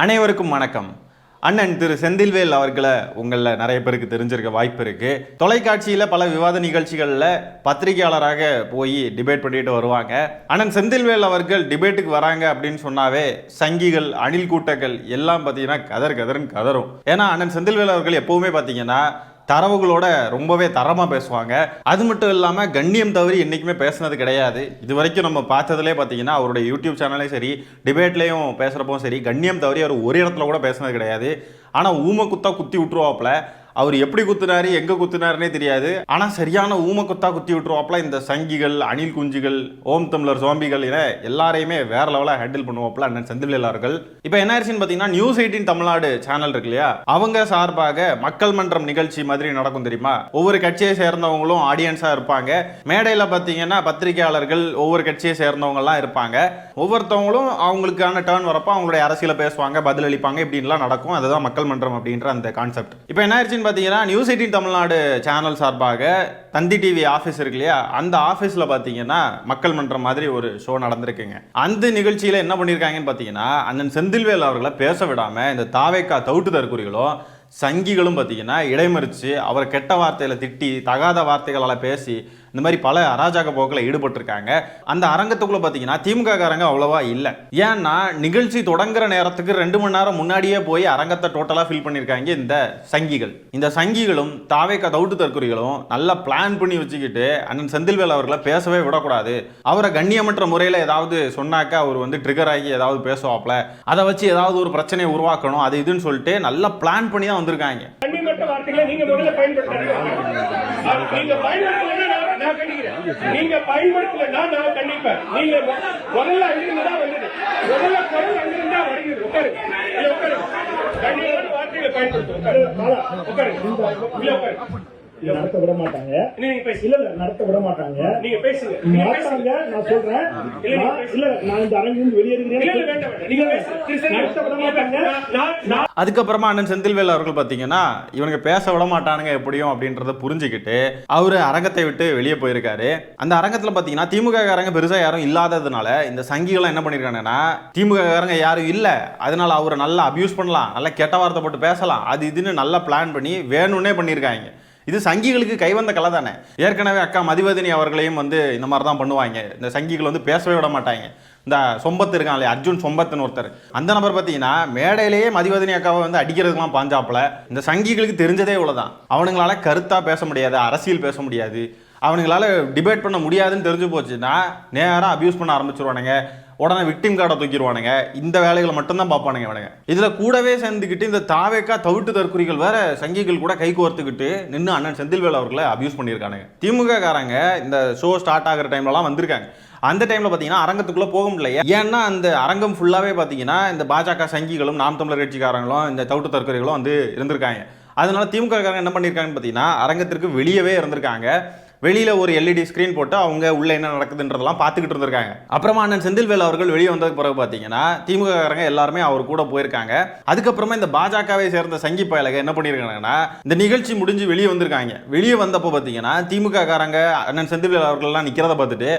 அனைவருக்கும் வணக்கம். அண்ணன் திரு செந்தில்வேல் அவர்களை உங்களில் நிறைய பேருக்கு தெரிஞ்சிருக்க வாய்ப்பு இருக்கு. தொலைக்காட்சியில் பல விவாத நிகழ்ச்சிகளில் பத்திரிகையாளராக போய் டிபேட் பண்ணிட்டு வருவாங்க. அண்ணன் செந்தில்வேல் அவர்கள் டிபேட்டுக்கு வராங்க அப்படின்னு சொன்னாவே சங்கிகள், அணில் கூட்டங்கள் எல்லாம் பார்த்தீங்கன்னா கதறுன்னு கதறும். ஏன்னா அண்ணன் செந்தில்வேல் அவர்கள் எப்பவுமே பார்த்தீங்கன்னா தரவுகளோட ரொம்பவே தரமாக பேசுவாங்க. அது மட்டும் இல்லாமல் கண்ணியம் தவறி என்றைக்குமே பேசுனது கிடையாது. இது வரைக்கும் நம்ம பார்த்ததுலேயே பார்த்தீங்கன்னா அவருடைய யூடியூப் சேனல்லையும் சரி, டிபேட்லேயும் பேசுகிறப்பவும் சரி, கண்ணியம் தவறி அவர் ஒரு இடத்துல கூட பேசுனது கிடையாது. ஆனால் ஊமை குத்தா குத்தி விட்டுருவாப்புல. அவர் எப்படி குத்துனாரு, எங்கே குத்துனாருன்னே தெரியாது. ஆனால் சரியான ஊமை குத்தா குத்தி விட்டுருவாப்புல. இந்த சங்கிகள், அணில் குஞ்சுகள், ஓம் தமிழர் சோம்பிகள் என எல்லாரையுமே வேற லெவலாக ஹேண்டில் பண்ணுவாப்புல அண்ணன் செந்தில்வேல் அவர்கள். இப்போ என்ன ஆயிடுச்சுன்னு பார்த்தீங்கன்னா நியூஸ் 18 தமிழ்நாடு சேனல் இருக்கு இல்லையா, அவங்க சார்பாக மக்கள் மன்றம் நிகழ்ச்சி மாதிரி நடக்கும் தெரியுமா. ஒவ்வொரு கட்சியை சேர்ந்தவங்களும் ஆடியன்ஸாக இருப்பாங்க. மேடையில் பார்த்தீங்கன்னா பத்திரிகையாளர்கள் ஒவ்வொரு கட்சியை சேர்ந்தவங்கலாம் இருப்பாங்க. ஒவ்வொருத்தவங்களும் அவங்களுக்கான டேர்ன் வரப்போ அவங்களுடைய அரசியலை பேசுவாங்க, பதிலளிப்பாங்க, இப்படின்லாம் நடக்கும். அதுதான் மக்கள் மன்றம் அப்படின்ற அந்த கான்செப்ட். இப்போ என்ன ஆயிடுச்சு பார்த்தீங்கன்னா நியூஸ் 18 தமிழ்நாடு சேனல் சார்பாக தந்தி டிவி ஆஃபீஸ் இருக்கு இல்லையா, அந்த ஆஃபீஸில் பார்த்தீங்கன்னா மக்கள் மன்றம் மாதிரி ஒரு ஷோ நடந்திருக்குங்க. அந்த நிகழ்ச்சியில் என்ன பண்ணியிருக்காங்கன்னு பார்த்தீங்கன்னா அண்ணன் செந்தில்வேல் அவர்களை பேச விடாமல் இந்த தாவேக்கா தவுட்டு தற்குறிகளும் சங்கிகளும் பார்த்தீங்கன்னா இடைமறித்து அவரை கெட்ட வார்த்தையில் திட்டி, தகாத வார்த்தைகளால் பேசி, இந்த மாதிரி பல அராஜக போக்கில் ஈடுபட்டிருக்காங்க. அந்த அரங்கத்துக்குள்ளே பார்த்தீங்கன்னா திமுக காரங்க அவ்வளவா இல்லை. ஏன்னா நிகழ்ச்சி தொடங்குற நேரத்துக்கு 2 மணி நேரம் முன்னாடியே போய் அரங்கத்தை டோட்டலாக ஃபில் பண்ணியிருக்காங்க இந்த சங்கிகள். இந்த சங்கிகளும் தாவேக்கா தவுட்டு தற்குறிகளும் நல்லா பிளான் பண்ணி வச்சுக்கிட்டு அண்ணன் செந்தில்வேல் அவர்களை பேசவே விடக்கூடாது, அவரை கண்ணியமற்ற முறையில் ஏதாவது சொன்னாக்கா அவர் வந்து ட்ரிகர் ஆகி ஏதாவது பேசுவாப்ல, அதை வச்சு ஏதாவது ஒரு பிரச்சனையை உருவாக்கணும், அது இதுன்னு சொல்லிட்டு நல்லா பிளான் பண்ணி தான் வந்திருக்காங்க. நீங்க பயன்படுத்தலன்னா நான் கண்டிப்பேன். நீங்க முதல்ல அங்கிருந்தா வந்தது, முதல்ல குரல் அங்கிருந்தா வருகிறது. உட்காரு உட்காரு, கண்டிப்பான வார்த்தைகளை பயன்படுத்தும். உட்காரு நடத்த விட மாட்டாங்க. இல்ல நடத்த விட மாட்டாங்க. நீங்க பேசுங்க. நான் சொல்றேன். இல்ல நான் இந்த அரங்கிலிருந்து வெளியேறுகிறேன். அதுக்கப்புறமா அண்ணன் செந்தில்வேல் அவர்கள் பாத்தீங்கன்னா இவனுக்கு பேச விட மாட்டானுங்க எப்படியும் அப்படின்றத புரிஞ்சுக்கிட்டு அவரு அரங்கத்தை விட்டு வெளியே போயிருக்காரு. அந்த அரங்கத்துல பாத்தீங்கன்னா திமுக காரங்க பெருசா யாரும் இல்லாததுனால இந்த சங்கிகள் என்ன பண்ணிருக்காங்கன்னா, திமுக காரங்க யாரும் இல்ல, அதனால அவரை நல்லா அபியூஸ் பண்ணலாம், நல்லா கெட்ட வார்த்தை போட்டு பேசலாம், அது இதுன்னு நல்லா பிளான் பண்ணி வேணும்னே பண்ணியிருக்காங்க. இது சங்கிகளுக்கு கைவந்த கலை தானே. ஏற்கனவே அக்கா மதிவதனி அவர்களையும் வந்து இந்த மாதிரி தான் பண்ணுவாங்க. இந்த சங்கிகள் வந்து பேசவே விட மாட்டாங்க. இந்த சொம்பத்து இருக்கான் இல்லையா, அர்ஜுன் சொம்பத்துன்னு ஒருத்தர், அந்த நபர் பார்த்தீங்கன்னா மேடையிலேயே மதிவதனி அக்காவை வந்து அடிக்கிறதுக்கெல்லாம் பாஞ்சாப்புல. இந்த சங்கிகளுக்கு தெரிஞ்சதே இவ்வளோதான். அவனுங்களால கருத்தாக பேச முடியாது, அரசியல் பேச முடியாது, அவனுங்களால டிபேட் பண்ண முடியாதுன்னு தெரிஞ்சு போச்சுன்னா நேராக அபியூஸ் பண்ண ஆரம்பிச்சிருவானுங்க. உடனே விக்டிம் கார்டை தூக்கிடுவானுங்க. இந்த வேலைகளை மட்டும்தான் பார்ப்பானுங்க இவனுங்க. இதில் கூடவே சேர்ந்துக்கிட்டு இந்த தாவேக்கா தவிட்டு தற்குறிகள் வேற சங்கிகள் கூட கை கோர்த்துக்கிட்டு நின்று அண்ணன் செந்தில்வேல் அவர்களை அபியூஸ் பண்ணியிருக்கானுங்க. திமுக காரங்க இந்த ஷோ ஸ்டார்ட் ஆகிற டைம்லலாம் வந்திருக்காங்க. அந்த டைமில் பார்த்தீங்கன்னா அரங்கத்துக்குள்ளே போக முடியல. ஏன்னா அந்த அரங்கம் ஃபுல்லாகவே பார்த்தீங்கன்னா இந்த பாஜக சங்கிகளும் நாம் தமிழர் கட்சிக்காரங்களும் இந்த தவிட்டு தற்குறிகளும் வந்து இருந்திருக்காங்க. அதனால திமுக காரங்க என்ன பண்ணியிருக்காங்கன்னு பார்த்தீங்கன்னா அரங்கத்திற்கு வெளியவே இருந்திருக்காங்க. வெளியில ஒரு எல்இடி ஸ்கிரீன் போட்டு அவங்க உள்ள என்ன நடக்குதுன்றதெல்லாம் பார்த்துக்கிட்டு இருந்திருக்காங்க. அப்புறமா அண்ணன் செந்தில்வேல் அவர்கள் வெளியே வந்ததுக்கு பிறகு பார்த்தீங்கன்னா திமுக காரங்க எல்லாருமே அவர் கூட போயிருக்காங்க. அதுக்கப்புறமா இந்த பாஜகவை சேர்ந்த சங்கி பயலக என்ன பண்ணியிருக்காங்கன்னா இந்த நிகழ்ச்சி முடிஞ்சு வெளியே வந்திருக்காங்க. வெளியே வந்தப்போ பார்த்தீங்கன்னா திமுக காரங்க அண்ணன் செந்தில்வேல் அவர்கள்லாம் நிற்கிறத பார்த்துட்டு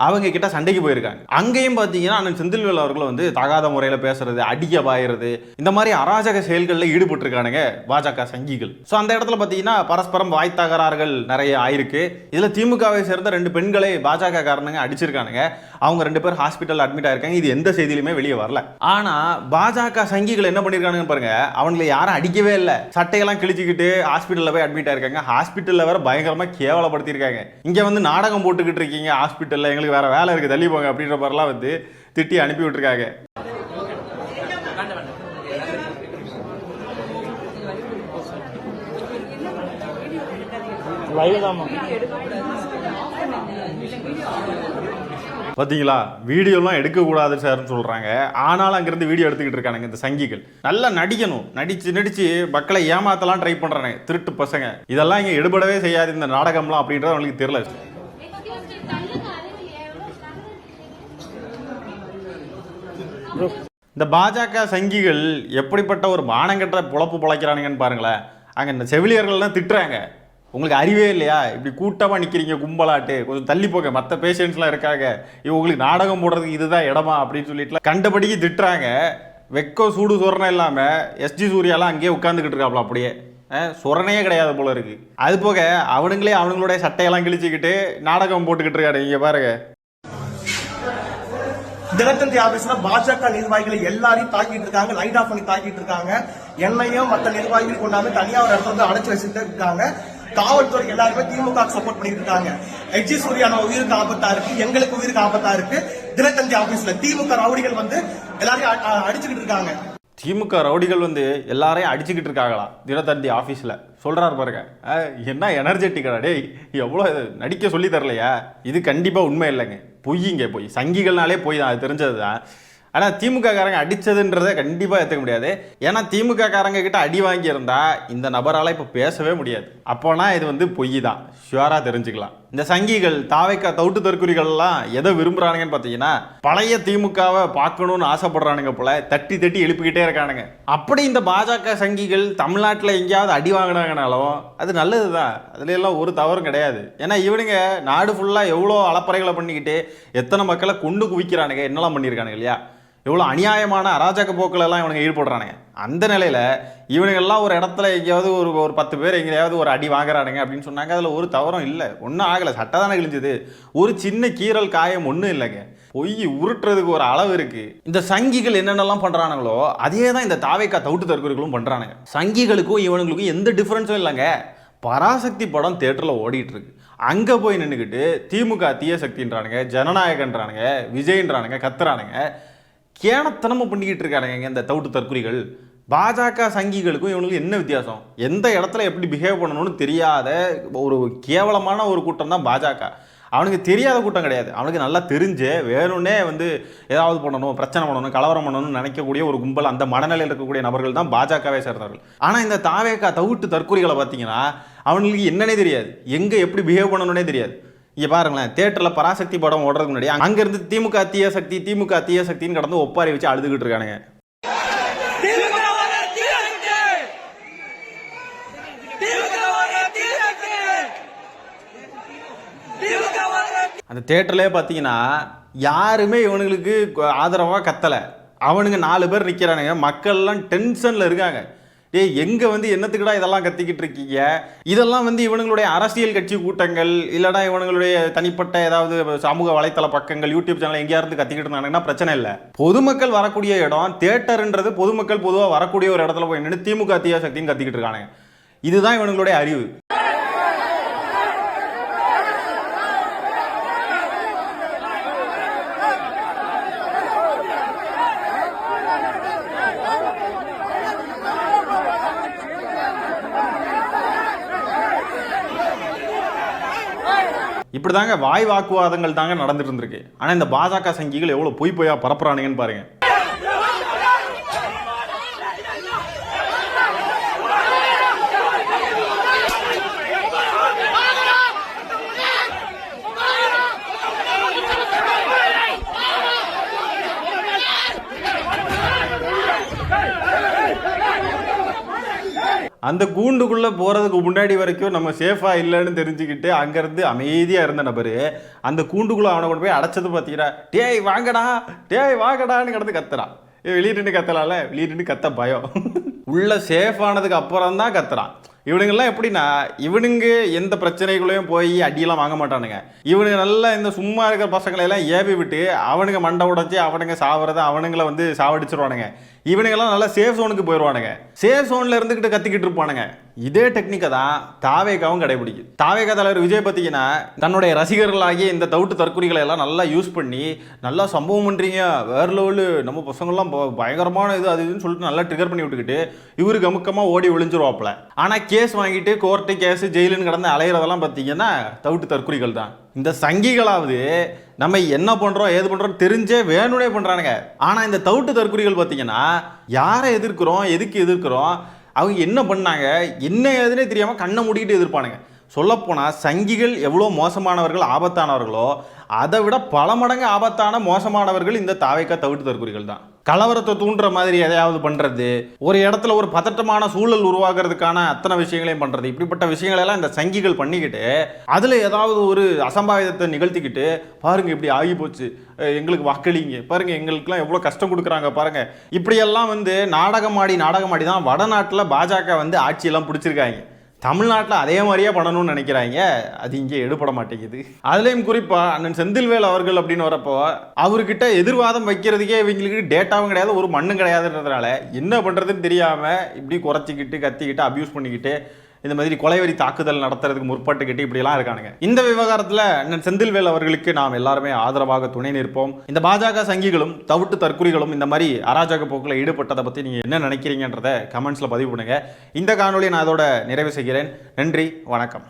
அவங்க கிட்ட சண்டைக்கு போயிருக்காங்க. அங்கேயும் பார்த்தீங்கன்னா அண்ணன் செந்தில்வேல் அவர்கள் வந்து தகாத முறையில் பேசுறது, அடிக்க பாயிறது, இந்த மாதிரி அராஜக செயல்களில் ஈடுபட்டிருக்கானுங்க பாஜக சங்கிகள். ஸோ அந்த இடத்துல பார்த்தீங்கன்னா பரஸ்பரம் வாய் தகராறுகள் நிறைய ஆயிருக்கு. இதில் திமுகவை சேர்ந்த 2 பெண்களை பாஜக காரணங்க அடிச்சிருக்கானுங்க. அவங்க 2 பேர் ஹாஸ்பிட்டல் அட்மிட் ஆயிருக்காங்க. இது எந்த செய்தியிலுமே வெளியே வரல. ஆனால் பாஜக சங்கிகள் என்ன பண்ணியிருக்கானுங்க பாருங்க, அவங்களை யாரும் அடிக்கவே இல்லை, சட்டையெல்லாம் கிழிச்சிக்கிட்டு ஹாஸ்பிட்டலில் போய் அட்மிட் ஆயிருக்காங்க. ஹாஸ்பிட்டலில் வேற பயங்கரமாக கேவலப்படுத்தியிருக்காங்க. இங்கே வந்து நாடகம் போட்டுக்கிட்டு இருக்கீங்க ஹாஸ்பிட்டலில், எங்களுக்கு வேற வேலை இருக்கு, தள்ளி போங்க அப்படின்ற மாதிரிலாம் வந்து திட்டி அனுப்பி விட்டுருக்காங்க. பார்த்தீங்களா, வீடியோலாம் எடுக்கக்கூடாது சார்னு சொல்கிறாங்க. ஆனாலும் அங்கேருந்து வீடியோ எடுத்துக்கிட்டு இருக்கானுங்க இந்த சங்கிகள். நல்லா நடிக்கணும், நடித்து மக்களை ஏமாத்தலாம் ட்ரை பண்ணுறானுங்க திருட்டு பசங்க. இதெல்லாம் இங்கே எடுபடவே செய்யாது இந்த நாடகம்லாம் அப்படின்றது அவங்களுக்கு தெரியல. இந்த பாஜக சங்கிகள் எப்படிப்பட்ட ஒரு மானங்கட்ட பொழப்பு பொழைக்கிறானுங்கன்னு பாருங்களேன். அங்கே இந்த செவிலியர்கள்லாம் திட்டுறாங்க, உங்களுக்கு அறிவே இல்லையா, இப்படி கூட்டமாக நிற்கிறீங்க கும்பலாட்டு, கொஞ்சம் தள்ளி போங்க, மற்ற பேஷண்ட்ஸ்லாம் இருக்காங்க, உங்களுக்கு நாடகம் போடுறதுக்கு இதுதான் இடமா அப்படின்னு சொல்லிட்டு கண்டபடிக்கு திட்டுறாங்க. வெக்கோ சூடு சொரணை இல்லாமல் எஸ்ஜி சூர்யாலாம் அங்கேயே உட்காந்துக்கிட்டு இருக்காப்ல அப்படியே சொரணையே கிடையாது போல இருக்கு. அது போக அவனுங்களுடைய சட்டையெல்லாம் கிழிச்சுக்கிட்டு நாடகம் போட்டுக்கிட்டு இருக்காரு. இங்க பாருங்க, தினத்தந்தி ஆபீஸ்ல பாஜக நிர்வாகிகளை எல்லாரையும் தாக்கிட்டு இருக்காங்க, லைட் ஆஃப் பண்ணி தாக்கிட்டு இருக்காங்க. என்னையும் மற்ற நிர்வாகிகள் கொண்டாந்து தனியா ஒரு இடத்துல வந்து அடைச்சு வச்சுட்டு இருக்காங்க. காவல்துறை எல்லாருமே திமுக சப்போர்ட் பண்ணிட்டு இருக்காங்க. எச்சி சூர்யான உயிருக்கு ஆபத்தா இருக்கு, எங்களுக்கு உயிருக்கு ஆபத்தா இருக்கு. தினத்தந்தி ஆபீஸ்ல திமுக ரவுடிகள் வந்து எல்லாரையும் அடிச்சுக்கிட்டு இருக்காங்க. திமுக ரவுடிகள் வந்து எல்லாரையும் அடிச்சுக்கிட்டு இருக்காங்களா தினத்தந்தி ஆஃபீஸில் சொல்கிறாரு பாருங்க. என்ன எனர்ஜெட்டிக்கடா டேய், எவ்வளோ நடிக்க சொல்லி தரலையா? இது கண்டிப்பாக உண்மை இல்லைங்க, பொய்யிங்க. போய் சங்கிகள்னாலே போய் தான், அது தெரிஞ்சது தான். ஆனால் திமுக காரங்க அடித்ததுன்றதை கண்டிப்பாக ஏற்றுக்க முடியாது. ஏன்னா திமுக காரங்க கிட்ட அடி வாங்கியிருந்தா இந்த நபரால் இப்போ பேசவே முடியாது. அப்போனா இது வந்து பொய் தான், ஷுவராக தெரிஞ்சுக்கலாம். இந்த சங்கிகள் தாவைக்கா தவுட்டு தற்குறிகள்லாம் எதை விரும்புகிறானுங்கன்னு பார்த்தீங்கன்னா, பழைய திமுகவை பார்க்கணுன்னு ஆசைப்படுறானுங்க போல, தட்டி தட்டி எழுப்பிக்கிட்டே இருக்கானுங்க. அப்படி இந்த பாஜக சங்கிகள் தமிழ்நாட்டில் எங்கேயாவது அடி வாங்கினாங்கனாலும் அது நல்லது தான், அதுல எல்லாம் ஒரு தவறும் கிடையாது. ஏன்னா இவனுங்க நாடு ஃபுல்லாக எவ்வளோ அலப்பறைகளை பண்ணிக்கிட்டு எத்தனை மக்களை கொண்டு குவிக்கிறானுங்க, என்னெல்லாம் பண்ணியிருக்கானுங்க இல்லையா? எவ்வளோ அநியாயமான அராஜக போக்கிலெல்லாம் இவனுங்க ஈடுபடுறானுங்க. அந்த நிலையில் இவனுங்கெல்லாம் ஒரு இடத்துல எங்கேயாவது ஒரு 10 பேர் எங்கேயாவது ஒரு அடி வாங்குறானுங்க அப்படின்னு சொன்னாங்க. அதில் ஒரு தவறும் இல்லை, ஒன்றும் ஆகலை, சட்டை தானே கிழிஞ்சது, ஒரு சின்ன கீறல் காயம் ஒன்றும் இல்லைங்க. பொய் உருட்டுறதுக்கு ஒரு அளவு இருக்குது. இந்த சங்கிகள் என்னென்னலாம் பண்ணுறானுங்களோ அதே தான் இந்த தாவைக்கா தவுட்டு தற்கொலைகளும் பண்ணுறானுங்க. சங்கிகளுக்கும் இவனுங்களுக்கும் எந்த டிஃப்ரென்ஸும் இல்லைங்க. பராசக்தி படம் தேட்டரில் ஓடிட்டு இருக்கு, அங்கே போய் நின்றுக்கிட்டு திமுக தீய சக்தின்றானுங்க, ஜனநாயகன்றானுங்க, விஜயன்றானுங்க, கத்துறானுங்க, கேனத்தனமாக பண்ணிக்கிட்டு இருக்கானுங்க இந்த தவுட்டு தற்குறிகள். பாஜக சங்கிகளுக்கும் இவனுக்கு என்ன வித்தியாசம்? எந்த இடத்துல எப்படி பிஹேவ் பண்ணணும்னு தெரியாத ஒரு கேவலமான ஒரு கூட்டம் தான் பாஜக. அவனுக்கு தெரியாத கூட்டம் கிடையாது, அவனுக்கு நல்லா தெரிஞ்சு வேணும்னே வந்து ஏதாவது பண்ணணும், பிரச்சனை பண்ணணும், கலவரம் பண்ணணும்னு நினைக்கக்கூடிய ஒரு கும்பல், அந்த மனநிலையில் இருக்கக்கூடிய நபர்கள் தான் பாஜகவே சேர்ந்தவர்கள். ஆனால் இந்த தாவேக்கா தவுட்டு தற்குறிகளை பார்த்தீங்கன்னா அவனுக்கு என்னன்னே தெரியாது, எங்கே எப்படி பிஹேவ் பண்ணணும்னே தெரியாது. இங்கே பாருங்களேன், தேட்டரில் பராசக்தி படம் ஓடுறதுக்கு முன்னாடி அங்கேருந்து திமுக தீய சக்தி திமுக தீய சக்தின்னு கடந்து ஒப்பாரி வச்சு அழுதுகிட்டு இருக்கானுங்க. அந்த தேட்டர்லேயே பார்த்தீங்கன்னா யாருமே இவனுங்களுக்கு ஆதரவாக கத்தலை. அவனுங்க 4 பேர் நிற்கிறானுங்க, மக்கள்லாம் டென்ஷனில் இருக்காங்க. எங்கே வந்து என்னத்துக்குடா இதெல்லாம் கத்திக்கிட்டு இருக்கீங்க? இதெல்லாம் வந்து இவனுங்களுடைய அரசியல் கட்சி கூட்டங்கள் இல்லைனா இவனுங்களுடைய தனிப்பட்ட ஏதாவது சமூக வலைத்தள பக்கங்கள், யூடியூப் சேனல் எங்கேயாவது கத்திக்கிட்டு இருந்தாங்கன்னா பிரச்சனை இல்லை. பொதுமக்கள் வரக்கூடிய இடம் தேட்டருன்றது, பொதுமக்கள் பொதுவாக வரக்கூடிய ஒரு இடத்துல போய் நின்று திமுக தீய சக்தின்னு கத்திக்கிட்டு இருக்கானுங்க. இதுதான் இவனுங்களுடைய அறிவு. இப்படி தாங்க வாய் வாக்குவாதங்கள் தாங்க நடந்துட்டு இருந்திருக்கு. ஆனால் இந்த பாஜக சங்கிகள் எவ்வளோ பொய் பொய்யா பரப்புறானுங்கன்னு பாருங்க. அந்த கூண்டுக்குள்ளே போகிறதுக்கு முன்னாடி வரைக்கும் நம்ம சேஃபாக இல்லைன்னு தெரிஞ்சுக்கிட்டு அங்கேருந்து அமைதியாக இருந்த நபர் அந்த கூண்டுக்குள்ளே அவனை கொண்டு போய் அடைச்சது பார்த்தீங்கன்னா, டேய் வாங்கடான்னு கிடந்து கத்துறான். வெளியே நின்று கத்தலாம்ல, வெளியே நின்று கத்த பயம். உள்ள சேஃபானதுக்கு அப்புறம் தான் கத்துறான். இவனுங்கெல்லாம் எப்படின்னா, இவனுங்க எந்த பிரச்சனைகளையும் போய் அடியெல்லாம் வாங்க மாட்டானுங்க. இவனுங்க நல்லா இந்த சும்மா இருக்கிற பசங்களையெல்லாம் ஏவி விட்டு அவனுங்க மண்டை உடச்சி அவனுங்க சாவறத அவனுங்களை வந்து சாவடிச்சிருவானுங்க. இவனுங்கெல்லாம் நல்லா சேஃப் ஜோனுக்கு போயிடுவானுங்க. சேஃப் ஜோனில் இருந்துக்கிட்டு கத்திக்கிட்டு இருப்பானுங்க. இதே டெக்னிக்கை தான் தாவேகாவும் கடைபிடிக்குது. தாவேகா தலைவர் விஜய் பார்த்தீங்கன்னா தன்னுடைய ரசிகர்களாகிய இந்த தவுட்டு தற்குறிகளை எல்லாம் நல்லா யூஸ் பண்ணி நல்லா சம்பவம் பண்ணுறீங்க, வேற லெவலு, நம்ம பசங்கள்லாம் பயங்கரமான இது அது இதுன்னு சொல்லிட்டு நல்லா ட்ரிகர் பண்ணி விட்டுக்கிட்டு இவருக்கு அமுக்கமாக ஓடி ஒளிஞ்சிருவாப்புல. ஆனால் கேஸ் வாங்கிட்டு கோர்ட்டு கேஸு ஜெயிலுன்னு கடந்து அலையிறதெல்லாம் பார்த்தீங்கன்னா தவுட்டு தற்குறிகள் தான். இந்த சங்கிகளாவது நம்ம என்ன பண்ணுறோம் ஏது பண்ணுறோம் தெரிஞ்சே வேணும்னே பண்ணுறானுங்க. ஆனால் இந்த தவுட்டு தற்குறிகள் பார்த்தீங்கன்னா யாரை எதிர்க்கிறோம், எதுக்கு எதிர்க்கிறோம், அவங்க என்ன பண்ணாங்க, என்ன ஏதுன்னே தெரியாமல் கண்ணை மூடிக்கிட்டு எதிர்ப்பானுங்க. சொல்லப்போனால் சங்கிகள் எவ்வளோ மோசமானவர்கள், ஆபத்தானவர்களோ அதை விட பல மடங்கு ஆபத்தான மோசமானவர்கள் இந்த தாவேக்கா தவிட்டு தற்குறிகள் தான். கலவரத்தை தூண்டுற மாதிரி எதையாவது பண்றது, ஒரு இடத்துல ஒரு பதட்டமான சூழல் உருவாக்குறதுக்கான அத்தனை விஷயங்களையும் பண்றது, இப்படிப்பட்ட விஷயங்களெல்லாம் இந்த சங்கிகள் பண்ணிக்கிட்டு அதுல ஏதாவது ஒரு அசம்பாவிதத்தை நிகழ்த்திக்கிட்டு, பாருங்க இப்படி ஆகி போச்சு, எங்களுக்கு வாக்களிங்க, பாருங்க எங்களுக்குலாம் எவ்வளவு கஷ்டம் கொடுக்குறாங்க பாருங்க, இப்படியெல்லாம் வந்து நாடகமாடி தான் வடநாட்டில் பாஜக வந்து ஆட்சியெல்லாம் பிடிச்சிருக்காங்க. தமிழ்நாட்டில் அதே மாதிரியே பண்ணணும்னு நினைக்கிறாங்க. அது இங்கே எடுபட மாட்டேங்குது. அதுலேயும் குறிப்பாக அண்ணன் செந்தில்வேல் அவர்கள் அப்படின்னு வரப்போ அவர்கிட்ட எதிர்வாதம் வைக்கிறதுக்கே இவங்களுக்கு டேட்டாவும் கிடையாது, ஒரு மண்ணும் கிடையாதுன்றதுனால என்ன பண்ணுறதுன்னு தெரியாமல் இப்படி குறைச்சிக்கிட்டு கத்திக்கிட்டு அப்யூஸ் பண்ணிக்கிட்டு இந்த மாதிரி கொலைவெறி தாக்குதல் நடத்துறதுக்கு முற்பட்டுக்கிட்டு இப்படிலாம் இருக்கானுங்க. இந்த விவகாரத்தில் அண்ணன் செந்தில்வேல் அவர்களுக்கு நாம் எல்லாருமே ஆதரவாக துணை நிற்போம். இந்த பாஜக சங்கிகளும் தவிட்டு தற்குறிகளும் இந்த மாதிரி அராஜக போக்கில் ஈடுபட்டதை பற்றி நீங்கள் என்ன நினைக்கிறீங்கன்றதை கமெண்ட்ஸில் பதிவு பண்ணுங்க. இந்த காணொலியை நான் அதோட நிறைவு செய்கிறேன். நன்றி, வணக்கம்.